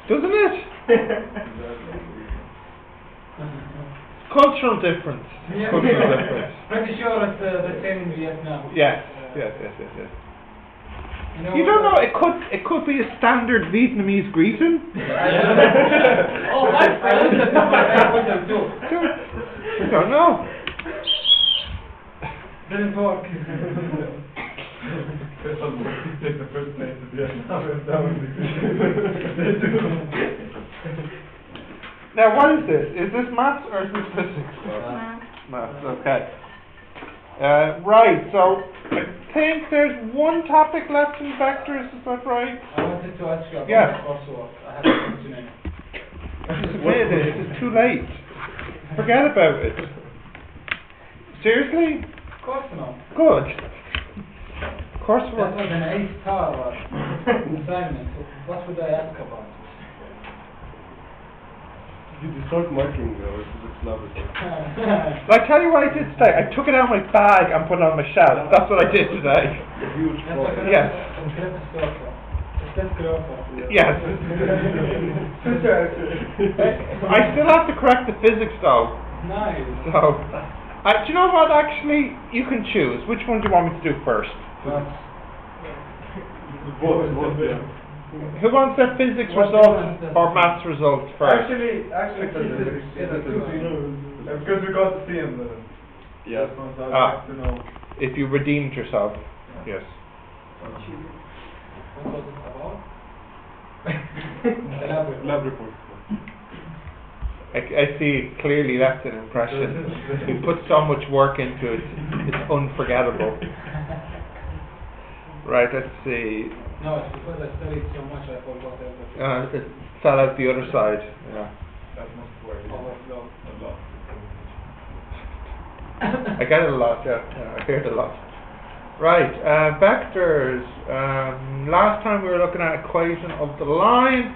Doesn't it? Cultural difference. Yeah, Cultural difference. pretty sure it's the same in Vietnam. Yes. You don't know. It could be a standard Vietnamese greeting. Oh, I looked at them too. You don't know. Didn't work. The first place to Now, what is this? Is this maths or is this physics? Maths. Okay. Right. So I think there's one topic left in vectors. Is that right? I wanted to ask you about Yeah. coursework. I have a question. It's too late. Forget about it. Seriously? Of course not. Good. That was an A-star assignment. So what would I ask about? Did you start marking or is it laboratory? I tell you what I did today. I took it out of my bag and put it on my shelf. That's what I did today. A huge problem. Yes. Yes. I still have to correct the physics though. Nice. So, do you know what? Actually, you can choose. Which one do you want me to do first? Both, yeah. Who wants their physics results or maths results first? Actually, physics. Because we got to see him. Yes. I'd like to know. If you redeemed yourself, yes. What was it about? Lab report. I see clearly that's an impression. You put so much work into it, it's unforgettable. Right, let's see. No, it's because I studied so much I forgot everything. It fell out the other side. Yeah. That must work. Overflow. A lot. I get it a lot, yeah. I hear it a lot. Right, vectors. Last time we were looking at equation of the line.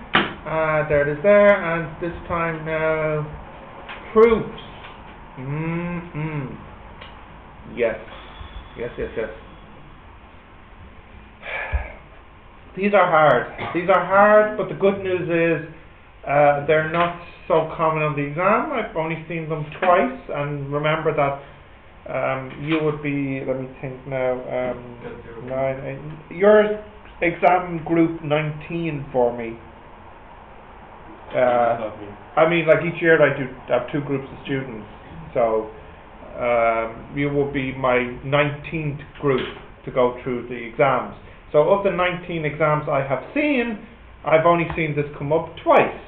There it is there, and this time now proofs. Yes. These are hard, but the good news is they're not so common on the exam. I've only seen them twice, and remember that you would be, let me think now, 9, 8, your exam group 19 for me. I mean, like each year I do have 2 groups of students, so you will be my 19th group to go through the exams. So of the 19 exams I have seen, I've only seen this come up twice,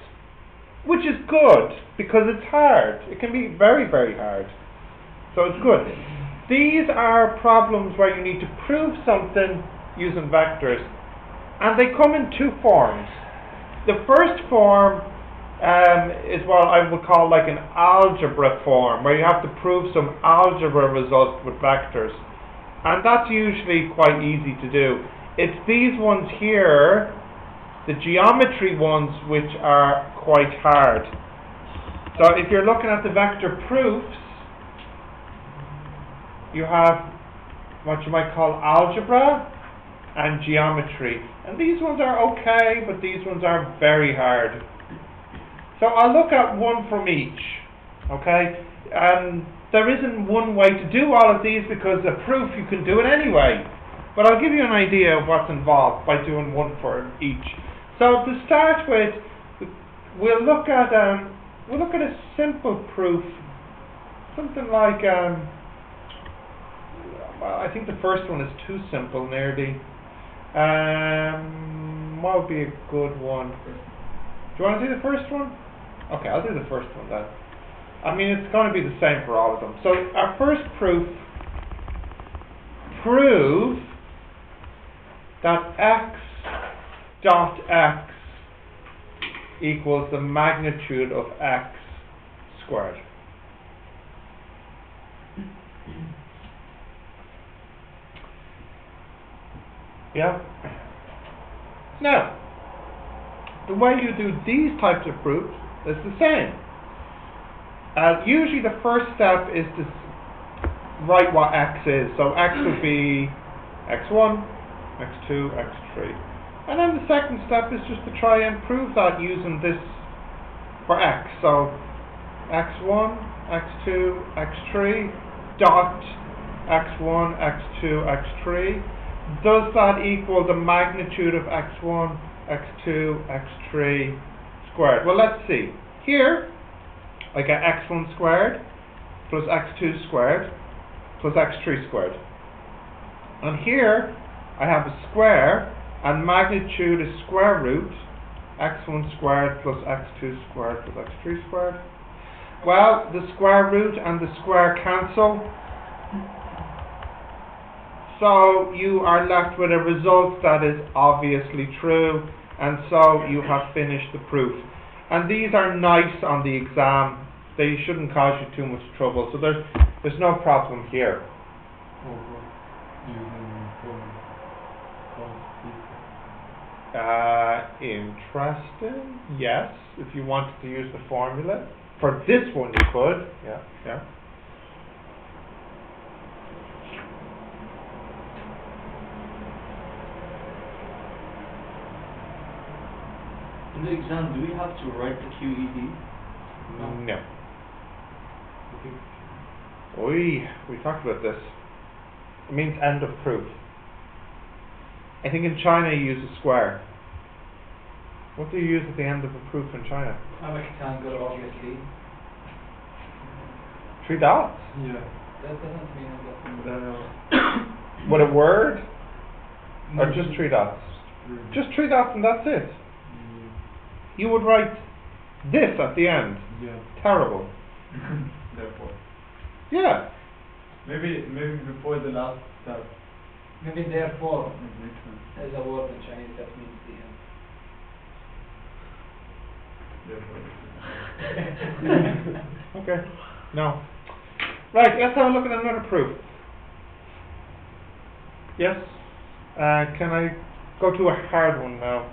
which is good because it's hard. It can be very, very hard. So it's good. These are problems where you need to prove something using vectors, and they come in 2 forms. The first form is what I would call like an algebra form, where you have to prove some algebra result with vectors, and that's usually quite easy to do. It's these ones here, the geometry ones, which are quite hard. So if you're looking at the vector proofs, you have what you might call algebra and geometry, and these ones are okay, but these ones are very hard. So I'll look at one from each, okay? There isn't one way to do all of these because a proof you can do it anyway, but I'll give you an idea of what's involved by doing one for each. So to start with, we'll look at a simple proof, something like I think the first one is too simple nearly. What would be a good one? Do you want to do the first one? Okay, I'll do the first one then. I mean, it's going to be the same for all of them. So our first proof, prove that x dot x equals the magnitude of x squared. Yeah? Now, the way you do these types of proofs is the same. Usually the first step is to write what x is. So x would be x1, x2, x3. And then the second step is just to try and prove that using this for x. So x1, x2, x3, dot x1, x2, x3. Does that equal the magnitude of x1, x2, x3 squared? Well, let's see. Here, I get x1 squared plus x2 squared plus x3 squared. And here, I have a square, and magnitude is square root x1 squared plus x2 squared plus x3 squared. Well, the square root and the square cancel. So you are left with a result that is obviously true, and so you have finished the proof. And these are nice on the exam. They shouldn't cause you too much trouble. So there's no problem here. Interesting. Yes, if you wanted to use the formula. For this one you could. Yeah. In the exam, do we have to write the QED? No. We talked about this. It means end of proof. I think in China you use a square. What do you use at the end of a proof in China? A rectangle, obviously. 3 dots? Yeah. That doesn't mean that. With a word? No, Or just 3 dots? Really. Just 3 dots and that's it. You would write this at the end. Yeah. Terrible. Therefore. Yeah. Maybe before the last step. Maybe therefore, It makes sense. there's a word in Chinese that means the end. Therefore. Okay. No. Right, let's have a look at another proof. Yes? Can I go to a hard one now?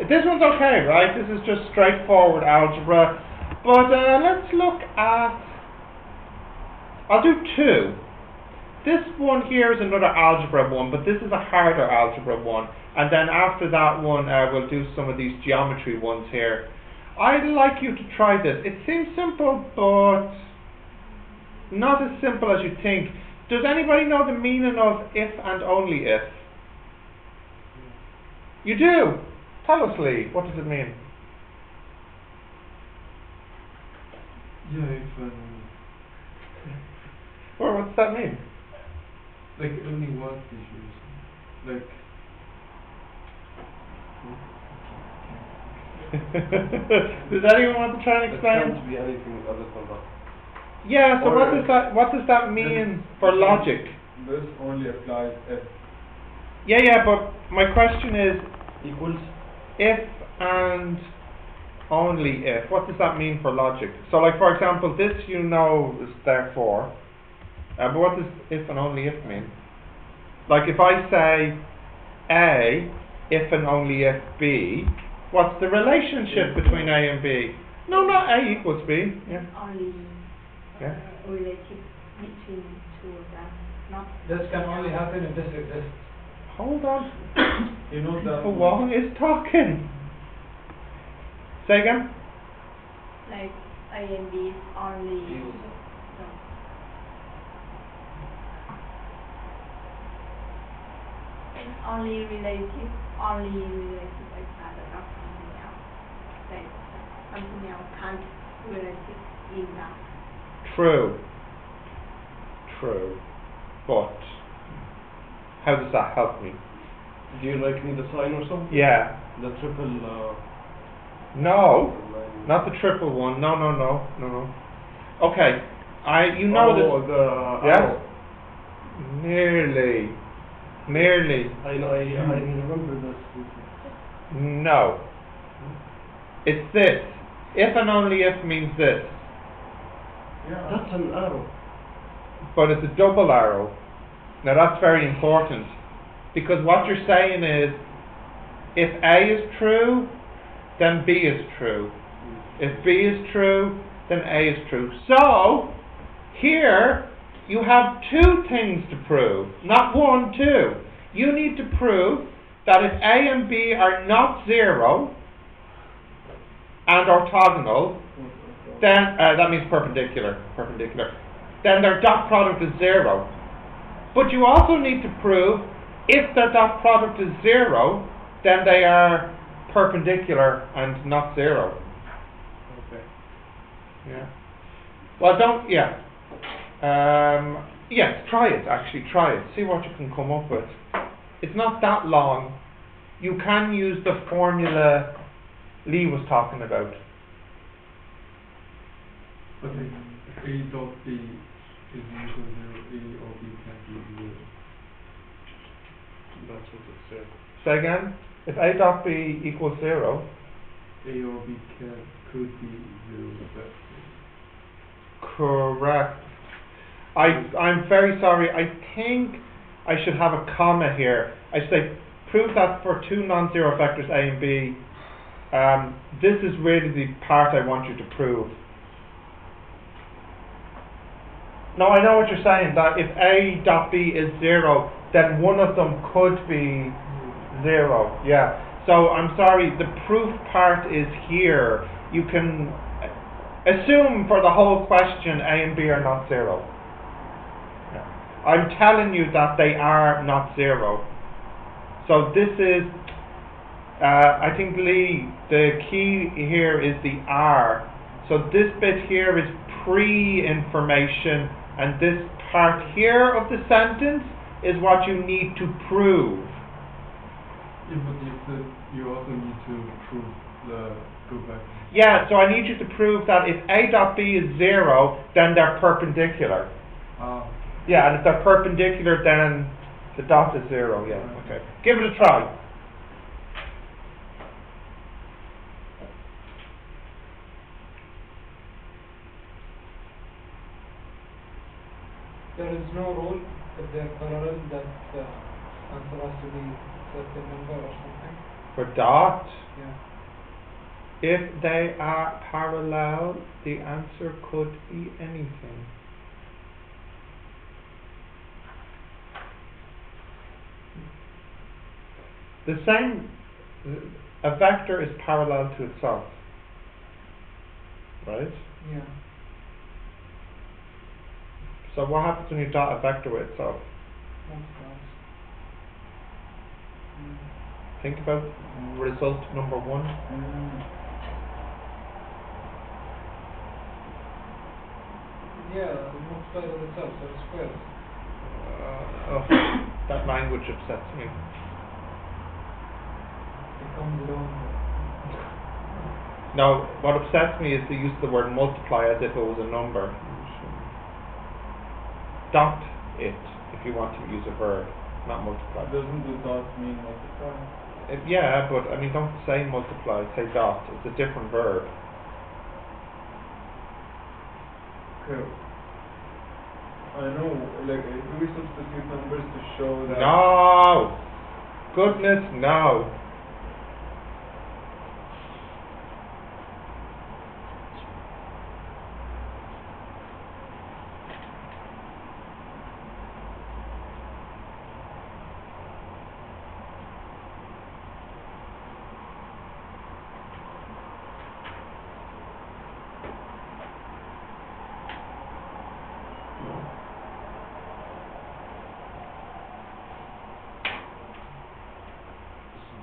This one's okay, right? This is just straightforward algebra. But let's look at... I'll do 2. This one here is another algebra one, but this is a harder algebra one. And then after that one, we'll do some of these geometry ones here. I'd like you to try this. It seems simple, but not as simple as you think. Does anybody know the meaning of if and only if? You do? Tell us, Lee. What does it mean? Yeah, if Well, what does that mean? like only one issues. Like Does anyone want to try and explain? It can't be anything other than that. Yeah, so Or what does that mean for logic? this only applies if Yeah, but my question is Equals? if and only if. What does that mean for logic? So like for example, this you know is therefore. But what does if and only if mean? Like if I say A, if and only if B, what's the relationship between A and B? No, not A equals B. Yeah. Only Yeah. related between two of them, not This can only happen if this exists. Hold on. you know that Wong is talking. Say again. like A and B is only Yes. no. It's only related like that, not something else. Like something else can't relate it in that. True. But how does that help me? Do you like need a sign or something? Yeah. The triple No. line. Not the triple one. No. Okay. You know this. the Yes? arrow. Nearly. I know, I remember this. No. It's this. If and only if means this. yeah. That's an arrow. But it's a double arrow. Now that's very important. Because what you're saying is, if A is true, then B is true. If B is true, then A is true. So, here, you have 2 things to prove. Not 1, 2. You need to prove that if A and B are not 0 and orthogonal, then that means perpendicular, then their dot product is 0. But you also need to prove if their dot product is 0, then they are perpendicular and not 0. Okay. Yeah. Well, don't. Yeah. Yes. Try it. Actually, try it. See what you can come up with. It's not that long. You can use the formula Lee was talking about. But if A dot B is equal to 0, A or B can't be 0. That's what it said. Say again. If A dot B equals 0. A or B could be 0. Correct. I'm very sorry. I think I should have a comma here. I should say prove that for two non-zero vectors A and B. This is really the part I want you to prove. No, I know what you're saying, that if A dot B is 0, then one of them could be 0. Yeah. So I'm sorry, the proof part is here. You can assume for the whole question A and B are not 0. Yeah. I'm telling you that they are not 0. So this is, I think Lee, the key here is the R. So this bit here is pre-information, and this part here of the sentence is what you need to prove. Yeah, but you also need to prove go back. Yeah, so I need you to prove that if A dot B is 0, then they're perpendicular. Yeah, and if they're perpendicular, then the dot is 0. Yeah, okay. Give it a try. There is no rule if they are parallel that answer has to be certain number or something. For dot, Yeah. if they are parallel, the answer could be anything. The same, a vector is parallel to itself, right? Yeah. So what happens when you dot a vector with itself? Most times. Think about result number 1. Yeah, multiply with itself, so it's squares. That language upsets me. Becomes its own. No, what upsets me is the use of the word multiply as if it was a number. Dot it if you want to use a verb, not multiply. Doesn't the dot mean multiply? Yeah, but I mean, don't say multiply, say dot. It's a different verb. Okay. I know, like, do we substitute numbers to show that? No! Goodness, no.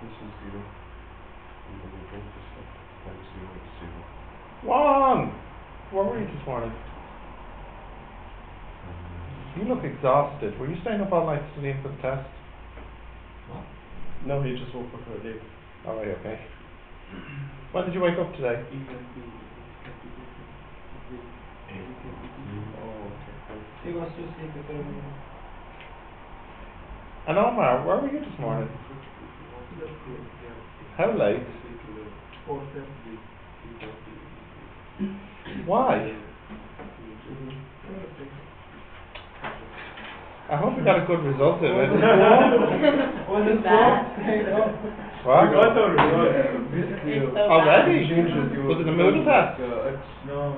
This is 0. Wrong! Where were you this morning? You look exhausted. Were you staying up all night studying for the test? No, he just woke up early. Oh, right, okay. When did you wake up today? Oh, okay. He was to sleep at 11. And Omar, where were you this morning? How late? 4:30. Why? I hope you got a good result of it. Was it bad? What? We got our results. Already? Was it a Moodle test? No,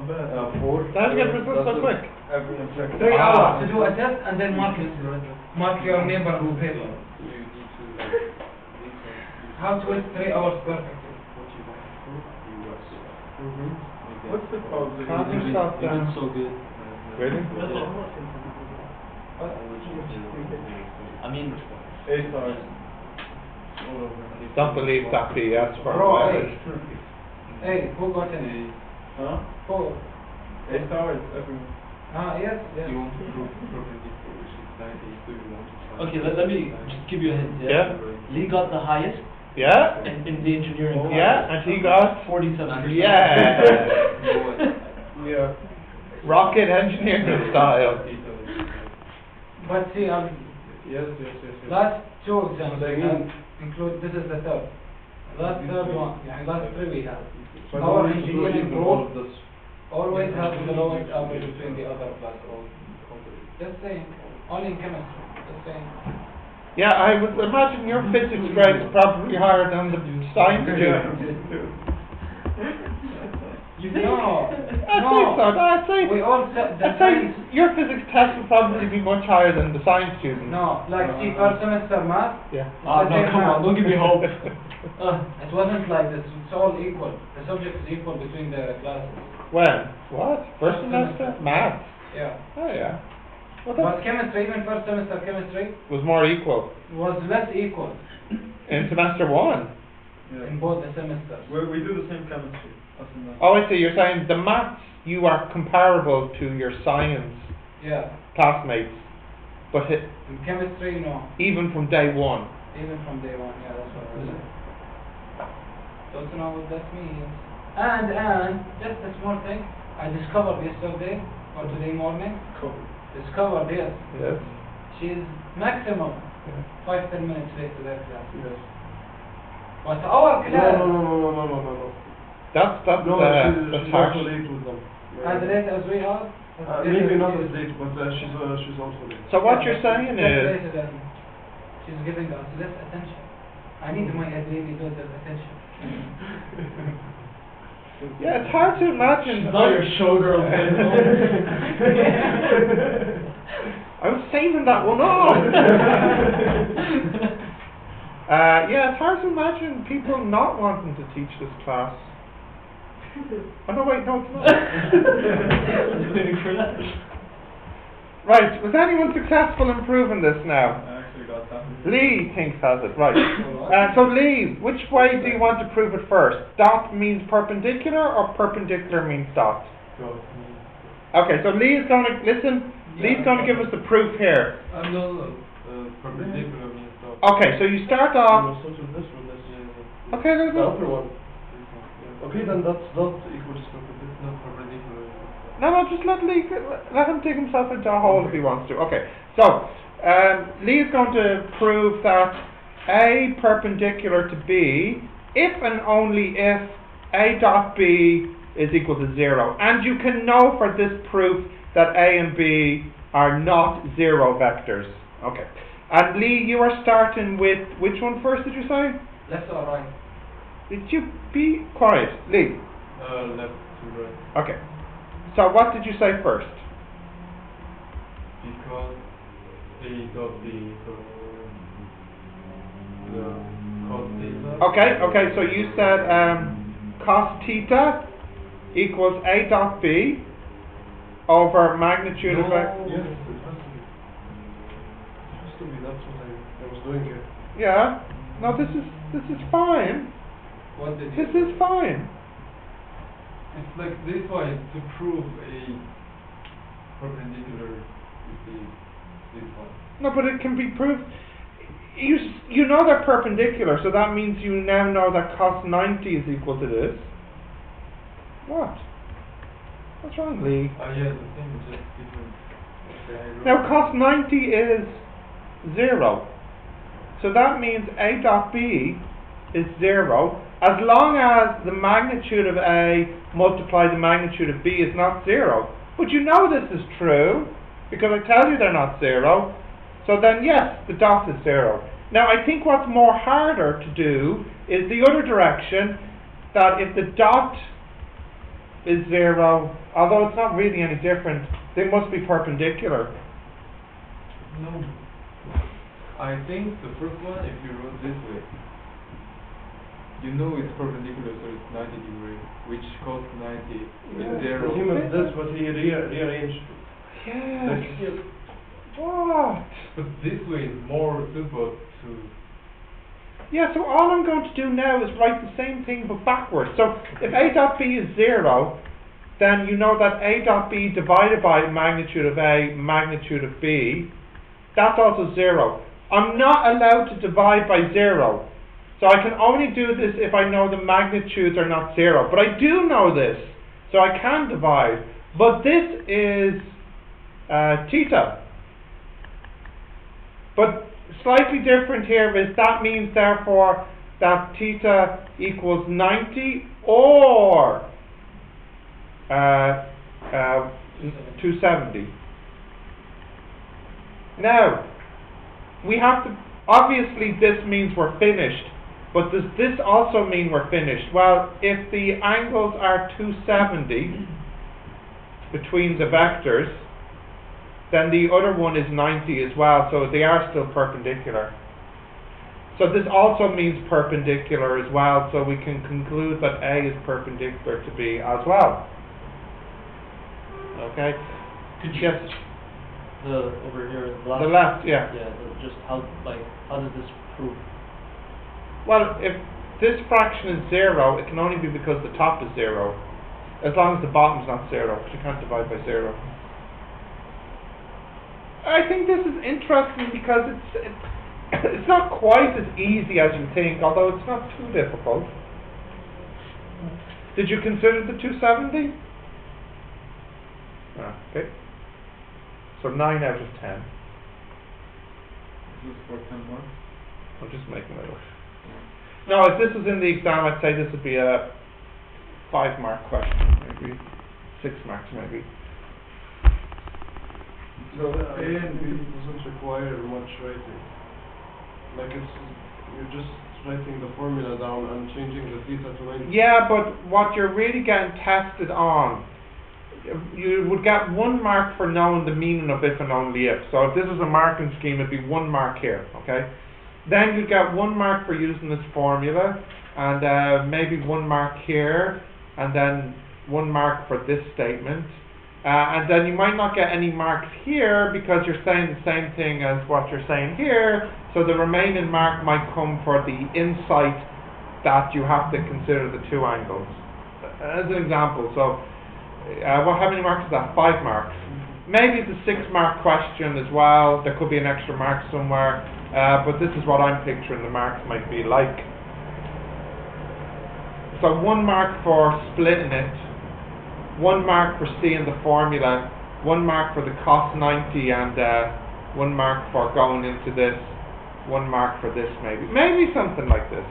4. How did you get results so quick? 3 Ah. hours to do a test and then mark it. Mark your neighborhood paper. How to wait 3 hours perfectly? What's the problem? Calm yourself You down. did so good. Really? I mean, 8 stars. All over. Don't believe that BS for a Bro, while. Hey, who got in? Huh? Who? 8 stars, everyone. Yes, yes. okay, let me just give you a hint. Yeah. Lee got the highest Yeah? in the engineering class. Yeah, and he got 47%. Yeah. Yeah. rocket engineering style. But see, Yes. last 2 exams But I we mean- have include, this is the third. Last third one, last 3 we have. But Our only to do engineering even all group of this. always has the lowest average between the other classes. Just saying, only in chemistry, just saying. Yeah, I would imagine your physics grade is probably higher than the science students. You think? No, I'd say so. I'd say, we all said the I'd say science. your physics test would probably be much higher than the science students. No, like see, first semester math, Yeah. Ah, no, come on, don't give me hope. it wasn't like this, it's all equal. The subject is equal between the classes. When? What? First semester? Maths? Yeah. Oh yeah. Well, But that chemistry, even first semester chemistry, was more equal. was less equal In semester 1. Yeah. in both the semesters. We do the same chemistry. Us and that. Oh, I see. You're saying the maths, you are comparable to your science Yeah. classmates, but In chemistry, no. even from day 1. Even from day one, yeah, that's what I was saying. Don't you know what that means? And, just a small thing, I discovered yesterday, or today morning, Cool. discovered, yes, Yes. she's maximum Yeah. 5-10 minutes late to that class. Yes. But our class, No. That's No, she's harsh. also late with them. as late as we are, Maybe not as late, but she's also late. So what you're saying less is, later than she's giving us less attention. I need my Adlini daughter's attention. yeah, it's hard to imagine. She's not your showgirl, I was saving that one off. Yeah, it's hard to imagine people not wanting to teach this class. Oh no, wait, no, it's not. Waiting for that. Right, was anyone successful in proving this now? I actually got that. Lee thinks has it, right. So Lee, which way do you want to prove it first? Dot means perpendicular or perpendicular means dot? Go. Okay, so Lee is going to, listen, Lee's going to give us the proof here. No. Perpendicular means stop. Okay, so you start off, So to this one, this is okay, there's the no, upper one. Okay, then that's not equals perpendicular. Not perpendicular. no, just let Lee, let him dig himself into a hole if he wants to. Okay, so, Lee is going to prove that A perpendicular to B if and only if A dot B is equal to 0. And you can know for this proof that A and B are not 0 vectors. Okay. And Lee, you are starting with, which one first did you say? Left or right? Did you be quiet? Lee. Left to right. Okay. So what did you say first? Because A dot B equals the cos theta. Okay, so you said cos theta equals A dot B over magnitude of A. Yes, it has to be. It has to be. That's what I was doing here. Yeah. No, this is fine. What did This is fine. It's like this way to prove a perpendicular with this one. No, but it can be proved. You know they're perpendicular, so that means you now know that cos 90 is equal to this. What? What's wrong, Lee? Yeah, the thing is just different. Okay, I Now wrote- cos 90 is 0. So that means A dot B is 0 as long as the magnitude of A multiplied the magnitude of B is not 0. But you know this is true because I tell you they're not 0. So then yes, the dot is 0. Now I think what's more harder to do is the other direction, that if the dot is 0, although it's not really any different, they must be perpendicular. No. I think the first one, if you wrote this way, you know it's perpendicular, so it's 90 degrees, which cos 90 is Yeah. 0. Him of this, what he rearranged. Yes. Yes. What? But this way is more suitable to... Yeah, so all I'm going to do now is write the same thing but backwards. So if A dot B is 0, then you know that A dot B divided by magnitude of A, magnitude of B, that's also 0. I'm not allowed to divide by 0. So I can only do this if I know the magnitudes are not 0. But I do know this, so I can divide. But this is theta. But slightly different here is that means therefore that theta equals 90 or 270. Now, we have to, obviously this means we're finished, but does this also mean we're finished? Well, if the angles are 270 between the vectors, then the other one is 90 as well, so they are still perpendicular. So this also means perpendicular as well, so we can conclude that A is perpendicular to B as well. Okay? Could you Yes. the over here the last The left, yeah. yeah just how does this prove? Well, if this fraction is 0, it can only be because the top is 0. As long as the bottom's not 0, because you can't divide by 0. I think this is interesting because it's not quite as easy as you think, although it's not too difficult. Did you consider the 270? Okay. So 9 out of 10. This is for 10 marks. I'm just making it up. No, if this was in the exam, I'd say this would be a 5-mark question, maybe 6 marks, maybe. So A and B doesn't require much writing. Like you're just writing the formula down and changing the theta to 90. Yeah, but what you're really getting tested on, you would get 1 mark for knowing the meaning of if and only if. So if this is a marking scheme, it'd be 1 mark here, okay? Then you'd get 1 mark for using this formula, and maybe 1 mark here, and then 1 mark for this statement. And then you might not get any marks here because you're saying the same thing as what you're saying here, so the remaining mark might come for the insight that you have to consider the 2 angles. As an example, so how many marks is that? 5 marks. Maybe it's a 6-mark question as well. There could be an extra mark somewhere, but this is what I'm picturing the marks might be like. So 1 mark for splitting it, 1 mark for seeing the formula, 1 mark for the cos 90, and 1 mark for going into this, 1 mark for this maybe something like this.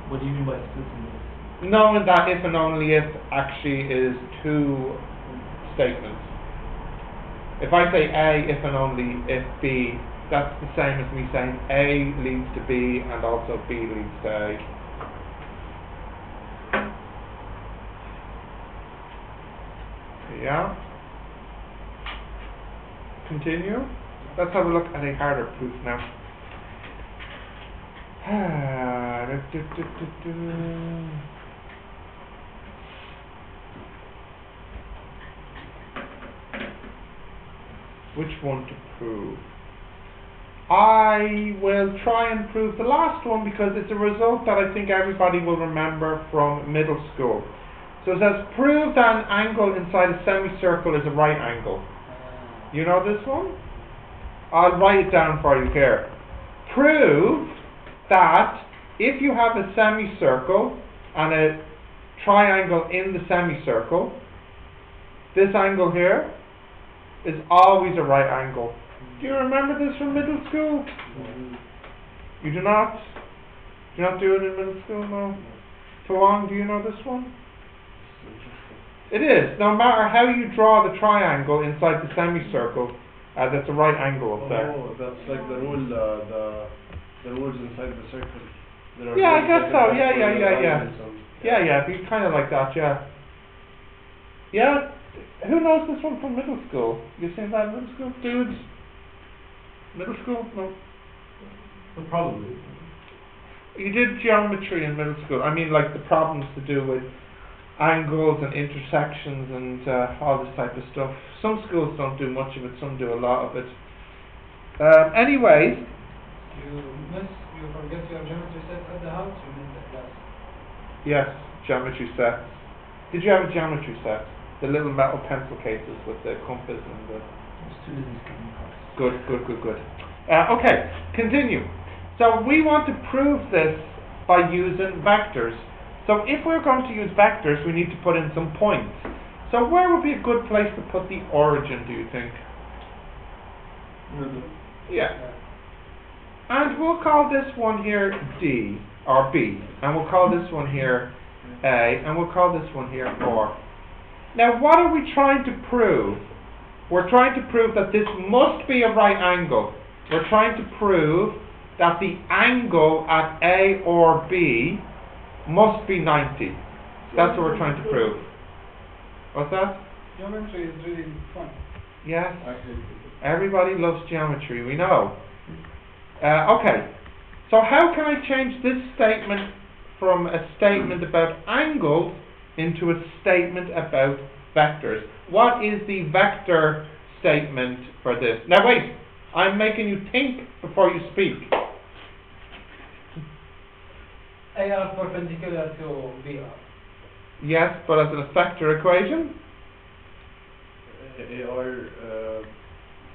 What do you mean by splitting this? Knowing that if and only if actually is 2 statements. If I say A, if and only if B, that's the same as me saying A leads to B and also B leads to A. Yeah. Continue. Let's have a look at a harder proof now. Which one to prove? I will try and prove the last one because it's a result that I think everybody will remember from middle school. So it says, prove that an angle inside a semicircle is a right angle. You know this one? I'll write it down for you here. Prove that if you have a semicircle and a triangle in the semicircle, this angle here is always a right angle. Do you remember this from middle school? You do not? Do you not do it in middle school? No? Tuong, do you know this one? It is. No matter how you draw the triangle inside the semicircle, that's a right angle up there. Oh, that's like the rule, the rules inside the circle. There are Yeah, I rules guess like so. that Yeah, for yeah, the yeah, yeah. angles and- Yeah, it'd be kind of like that, yeah. Yeah, who knows this one from middle school? You seen that in middle school? Dudes? Middle school? No. Probably. You did geometry in middle school. I mean, like the problems to do with angles and intersections and all this type of stuff. Some schools don't do much of it, some do a lot of it. Anyways, You forget your geometry set at the house, you missed the class. yes, geometry sets. Did you have a geometry set? The little metal pencil cases with the compass and the... Good. Okay, continue. So we want to prove this by using vectors. So if we're going to use vectors, we need to put in some points. So where would be a good place to put the origin, do you think? Yeah. And we'll call this one here D, or B. And we'll call this one here A, and we'll call this one here R. Now what are we trying to prove? We're trying to prove that this must be a right angle. We're trying to prove that the angle at A or B must be 90. That's what we're trying to prove. What's that? Geometry is really fun. Yes. Everybody loves geometry, we know. Okay. So how can I change this statement from a statement about angles into a statement about vectors? What is the vector statement for this? Now wait, I'm making you think before you speak. AR perpendicular to BR. Yes, but as an vector equation?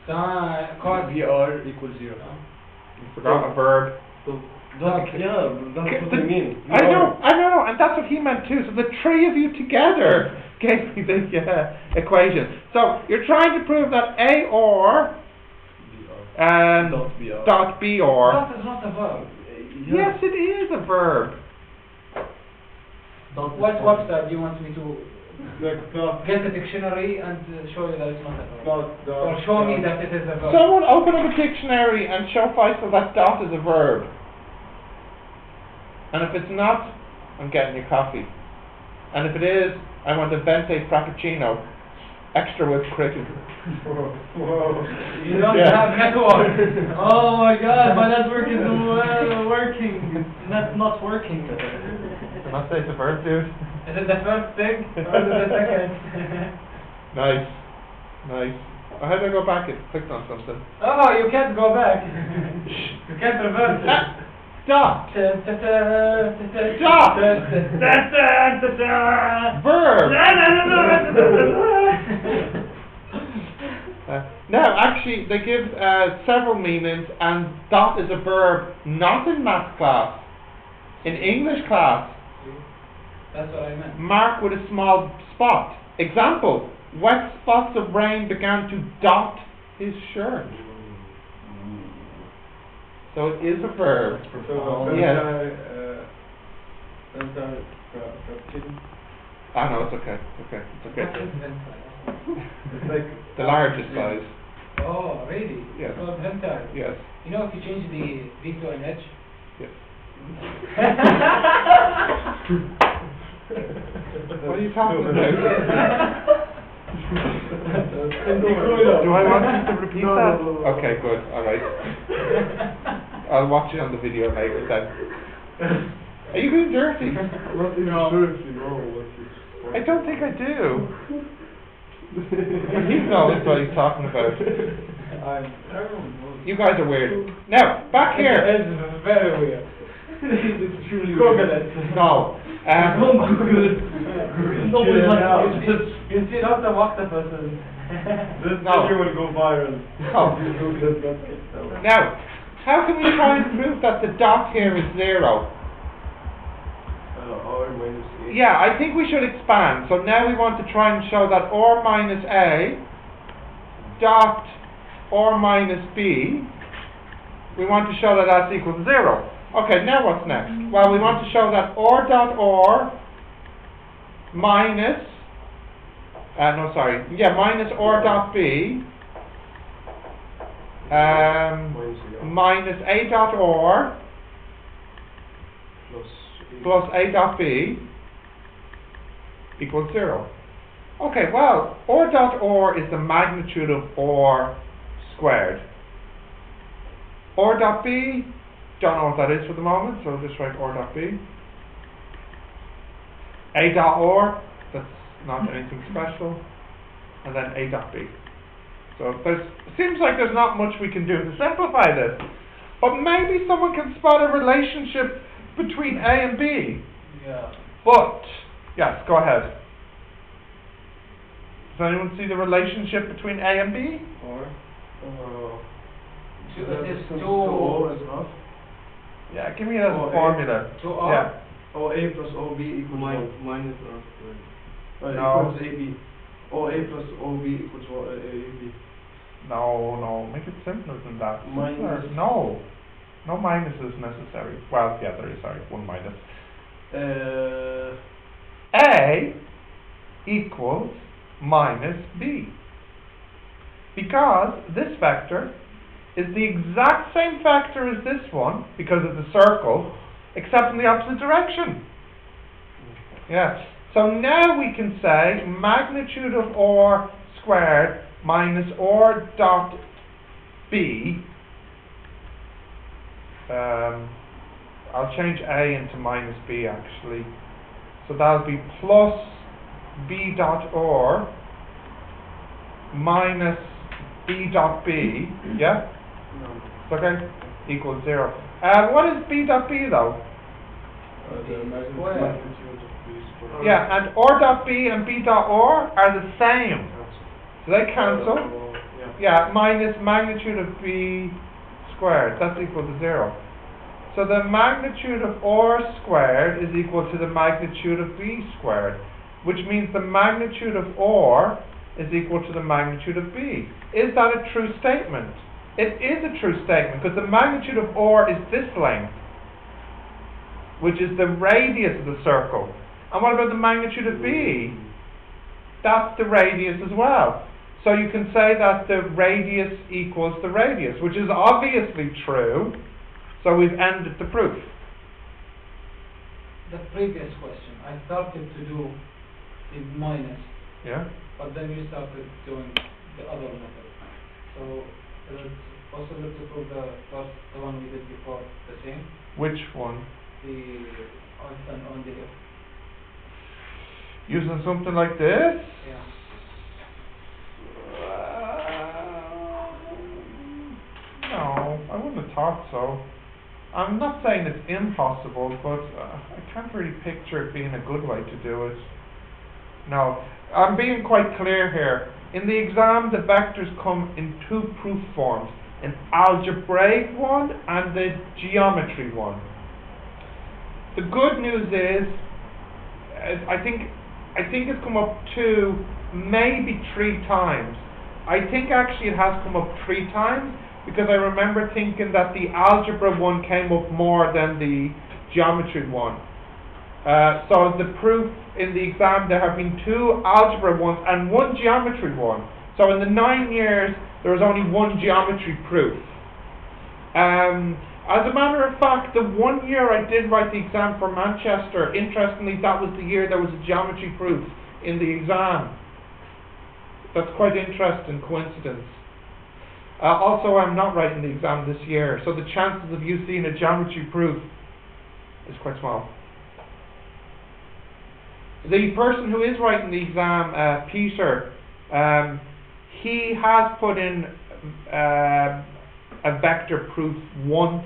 Cos BR equals 0. You forgot a verb. That's what I mean. I know, and that's what he meant too. So the three of you together gave me the equation. So you're trying to prove that A or dot B or. Dot is not a verb. Yes, it is a verb. What website do you want me to Like dot, get the dictionary and show you that it's not a verb? dot, Or show me that it is a verb? Someone open up a dictionary and show Faisal that dot is a verb. And if it's not, I'm getting you coffee. And if it is, I want a venti frappuccino, extra whipped cream. You don't Yeah. have network. Oh my god, my network is working. It's not working. Can I say it's a verb, dude? Is it the first thing or is it the second? Nice. Oh, how do I go back? It clicked on something. Oh, you can't go back. You can't reverse it. Dot. Dot. Verb. Now, actually, they give several meanings, and dot is a verb not in math class, in English class. That's what I meant. Mark with a small spot. Example: wet spots of rain began to dot his shirt. So it is a verb. Yes. Ah, no, it's okay. What is ventile? it's like The largest size. Oh, really? Yes. It's called ventile. Yes. You know if you change the V to an H? Yes. What What are you talking about? Do I want you to repeat that? Okay, good. All right. I'll watch it on the video later then. Are you being dirty? I'm not even sure if you know what it's. I don't think I do. He knows what he's talking about. I don't know. You guys are weird. Now, back here. It's very weird. It's truly Google weird. it. No. Don't Google it. Nobody's like, You see lots of octopuses. This No. video will go viral. No. Google it. Now, how can we try and prove that the dot here is 0? R minus 8. Yeah, I think we should expand. So now we want to try and show that R minus A dot R minus B, we want to show that that's equal to 0. Okay, now what's next? Well, we want to show that R dot R minus, minus R dot B minus A dot R plus A dot B equals 0. Okay, well, R dot R is the magnitude of R squared. R dot B don't know what that is for the moment, so I'll just write or dot b. A dot or, that's not anything special, and then a dot b. So seems like there's not much we can do to simplify this, but maybe someone can spot a relationship between A and B. Yeah. But, yes, go ahead. Does anyone see the relationship between A and B? Or Two- that it is distance two- to O is enough. Yeah, give me it as Oh, a A. formula. To R? Yeah. OA plus OB equals Minus, what? minus R squared. No. Equals AB. OA plus OB equals what? AB. No, make it simpler than that. Minus. Simpler. No minus is necessary. Well, yeah, there is, sorry, one minus. A equals minus B. Because this vector is the exact same vector as this one, because of the circle, except in the opposite direction. Yes. So now we can say magnitude of R squared minus R dot B. I'll change A into minus B actually. So that'll be plus B dot R minus B dot B. Yeah? No. It's okay? Equals 0. What is B dot B though? The Square. magnitude of B squared. Yeah, and R dot B and B dot R are the same. Cancel. So they cancel. Yeah. Yeah, minus magnitude of B squared. That's equal to 0. So the magnitude of R squared is equal to the magnitude of B squared, which means the magnitude of R is equal to the magnitude of B. Is that a true statement? It is a true statement, because the magnitude of R is this length, which is the radius of the circle. And what about the magnitude of B? That's the radius as well. So you can say that the radius equals the radius, which is obviously true. So we've ended the proof. The previous question, I started to do the minus, Yeah? but then you started doing the other method. So is it possible to prove the first, the one we did before, the same? Which one? The on the left. Using something like this? Yeah. No, I wouldn't have thought so. I'm not saying it's impossible, but I can't really picture it being a good way to do it. No, I'm being quite clear here. In the exam, the vectors come in two proof forms, an algebraic one and the geometry one. The good news is, I think it's come up 2, maybe 3 times. I think actually it has come up 3 times, because I remember thinking that the algebra one came up more than the geometry one. So the proof in the exam, there have been 2 algebra ones and 1 geometry one. So in the 9 years, there was only 1 geometry proof. As a matter of fact, the 1 year I did write the exam for Manchester, interestingly, that was the year there was a geometry proof in the exam. That's quite interesting coincidence. Also, I'm not writing the exam this year, so the chances of you seeing a geometry proof is quite small. The person who is writing the exam, Peter, he has put in a vector proof once.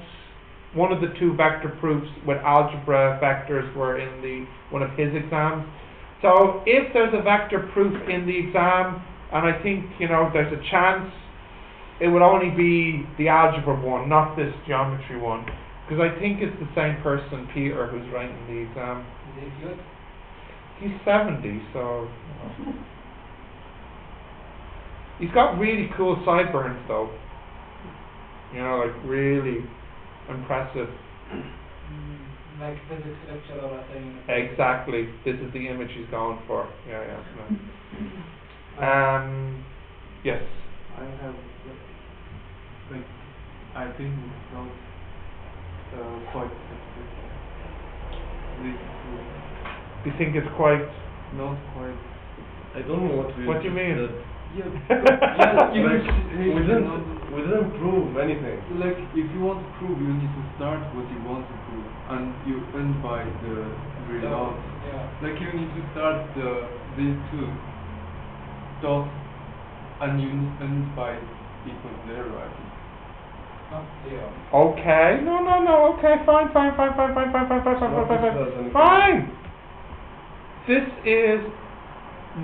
One of the 2 vector proofs with algebra vectors were in one of his exams. So if there's a vector proof in the exam, and I think, there's a chance, it would only be the algebra one, not this geometry one, because I think it's the same person, Peter, who's writing the exam. Is it good? He's 70, so he's got really cool sideburns though. Like really impressive. Like physics lecturer or thing. Exactly. This is the image he's going for. Yeah. Yes. I have, I think it's not quite effective. You think it's quite? Not quite. I don't know what we What do you mean? that Yeah, Yeah, like, you we didn't, we didn't prove anything. Like, if you want to prove, you need to start what you want to prove, and you end by the result. Yeah. Like, you need to start these two dots, and you end by equals 0, I think. Not zero. Okay, no, okay, fine. Fine. This is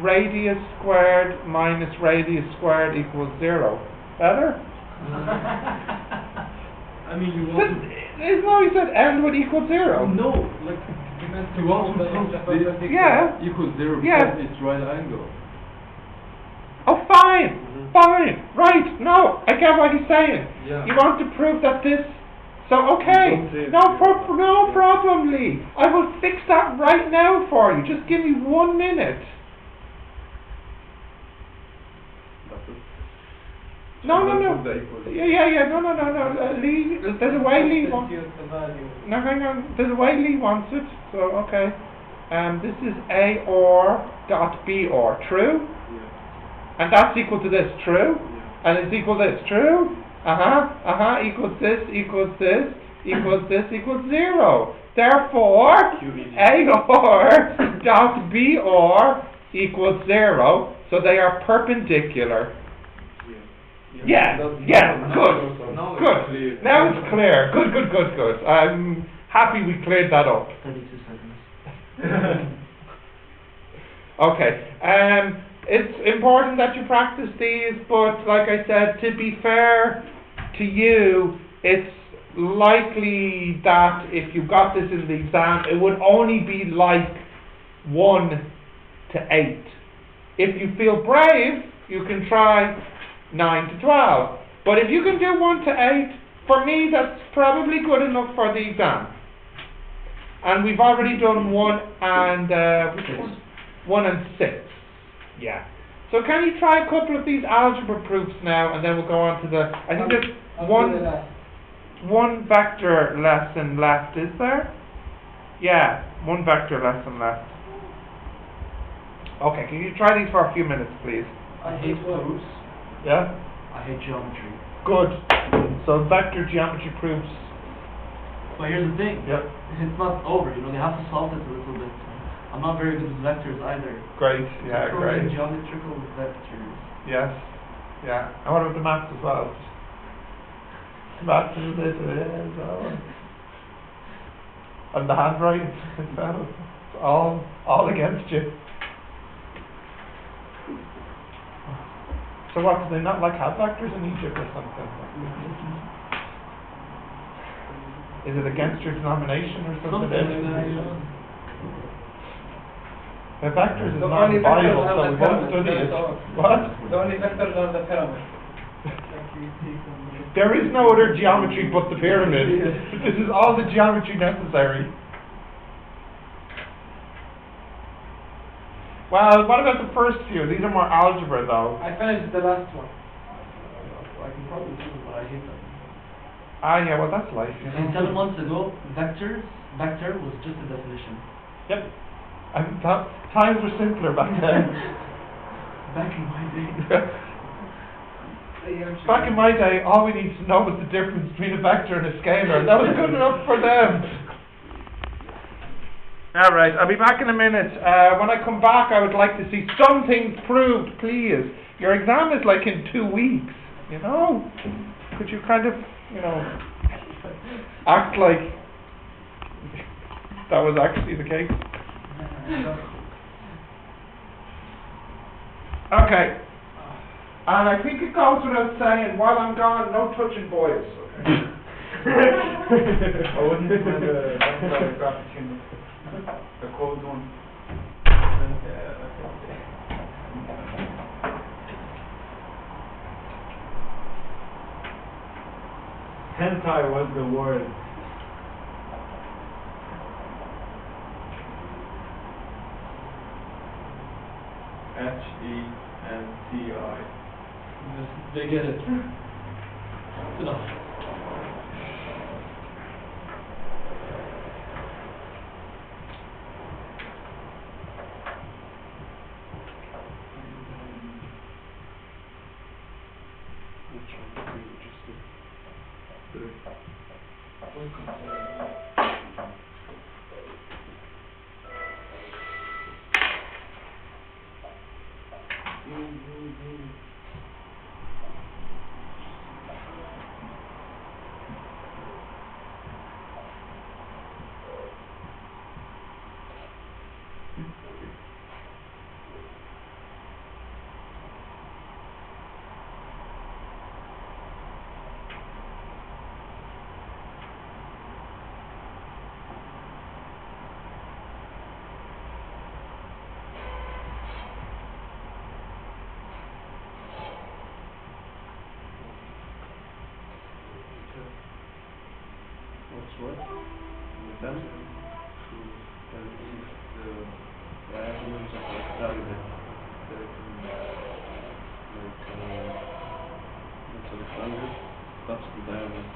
radius squared minus radius squared equals 0. Better? I mean, you But, want isn't how he said end would equal 0? no, like, you want to prove this Yeah. equals 0 Yeah. because it's right angle. Oh, fine, right, no, I get what he's saying. Yeah. You want to prove that this, so okay, Don't say no, it's no problem, Lee. I will fix that right now for you. Just give me 1 minute. No, yeah, no, Lee, there's a way Lee wants, Substitute the value. no, hang on, there's a way Lee wants it, so, okay. This is A or dot B or, true? And that's equal to this, true? And it's equal to this, true? Equals this, equals this, equals this, equals 0. Therefore, A or dot B or equals 0, so they are perpendicular. Yeah, good, Now good. it's clear. Now it's clear. Good. I'm happy we cleared that up. 32 seconds. Okay. It's important that you practice these, but like I said, to be fair to you, it's likely that if you got this in the exam, it would only be like 1 to 8. If you feel brave, you can try 9 to 12. But if you can do 1 to 8, for me, that's probably good enough for the exam. And we've already done 1 and which one? 1 and 6. Yeah. So can you try a couple of these algebra proofs now, and then we'll go on to the. I think there's one vector lesson left. Is there? Yeah, 1 vector lesson left. Okay. Can you try these for a few minutes, please? I hate proofs. Yeah. I hate geometry. Good. So vector geometry proofs. But here's the thing. Yep. It's not over, they have to solve it a little bit. I'm not very good with vectors either. Great. Yeah. Proving Great. geometrical vectors. Yes. Yeah. And what about the maths as well? Maths is this as well. And the handwriting as well. It's all against you. So what, do they not like have vectors in Egypt or something? Is it against your denomination or something? The vectors is The not only in the Bible, vectors so are we the won't pyramids, study it. that's all. What? The only vectors are the pyramids. There is no other geometry but the pyramid. This is all the geometry necessary. Well, what about the first few? These are more algebra though. I finished the last one. I can probably do them, but I hate them. Ah, yeah, well that's life, you And know. 7 months ago, vector was just a definition. Yep. And times were simpler back then. Back in my day. Back in my day, all we needed to know was the difference between a vector and a scalar. That was good enough for them. Alright, I'll be back in a minute. When I come back, I would like to see some things proved, please. Your exam is like in 2 weeks, you know? Could you kind of, act like that was actually the case? Okay. And I think it goes without saying, while I'm gone, no touching boys. I wouldn't do the graphic the cold one. Hentai was the word. H-E-N-T-I. They get it. Enough. Which one? What's what? Then? The diagonals of rectangle. That's a rectangle. That's the diagonal.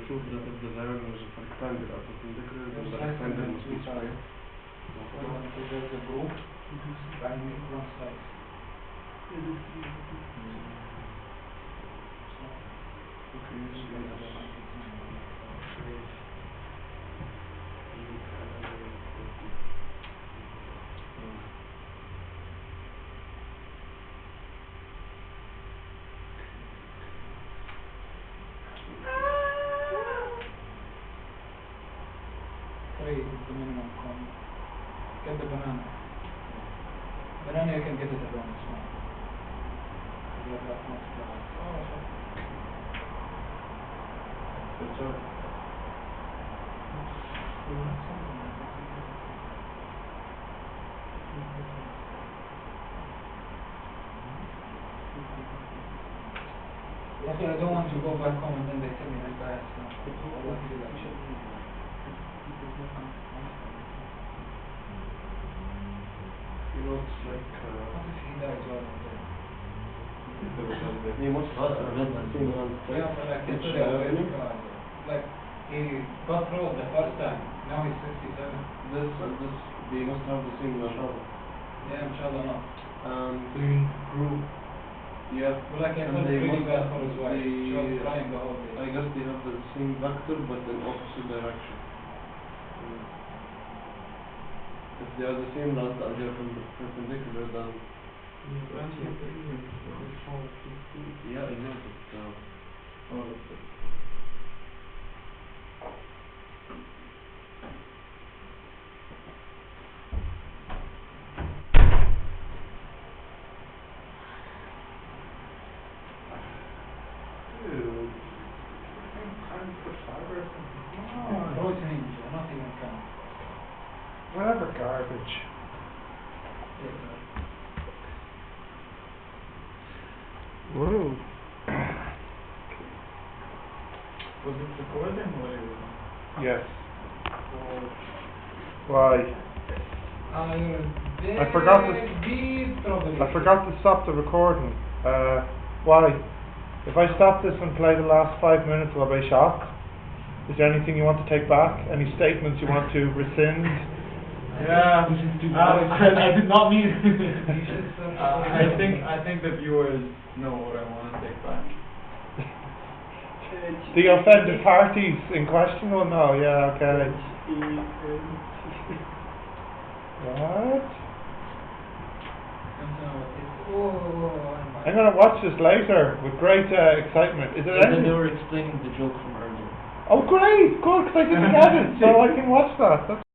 Prove that if the diagonal is a rectangle are perpendicular, then the rectangle must be square. There's a group, and we one side. 3 is the minimum con. Get the banana. Banana you can get it around small. You have that much price. Oh, sure. That's all. Okay, I don't want to go back home and then they tell me that I have some. I don't feel like shit. You know, it's like, What if he dies while I'm there? he must have seen on Yeah, but like Which, yesterday I was venue? like he got through the first time. Now he's 67. This and this, they must have the same nashaba. Yeah, inshallah not. Same group. Yeah. But like I And felt they really must bad have for his wife. She was crying the whole day. I guess they have the same vector but in opposite direction. If they are the same length and they are perpendicular, then yeah, I know, but Dude. Road change, not even count. Whatever garbage. Whoa. Was it recording or? Yes. Why? You're I forgot to- deep trouble. I forgot to stop the recording. Why? If I stop this and play the last 5 minutes, will I be shocked? Is there anything you want to take back? Any statements you want to rescind? Yeah, I did not mean. I think think the viewers know what I want to take back. The offended parties in question? Oh no, yeah, okay. What? I'm gonna watch this later with great excitement. Is it And then anything? they were explaining the joke from earlier. Oh great, good, because I didn't get it, so I can watch that. That's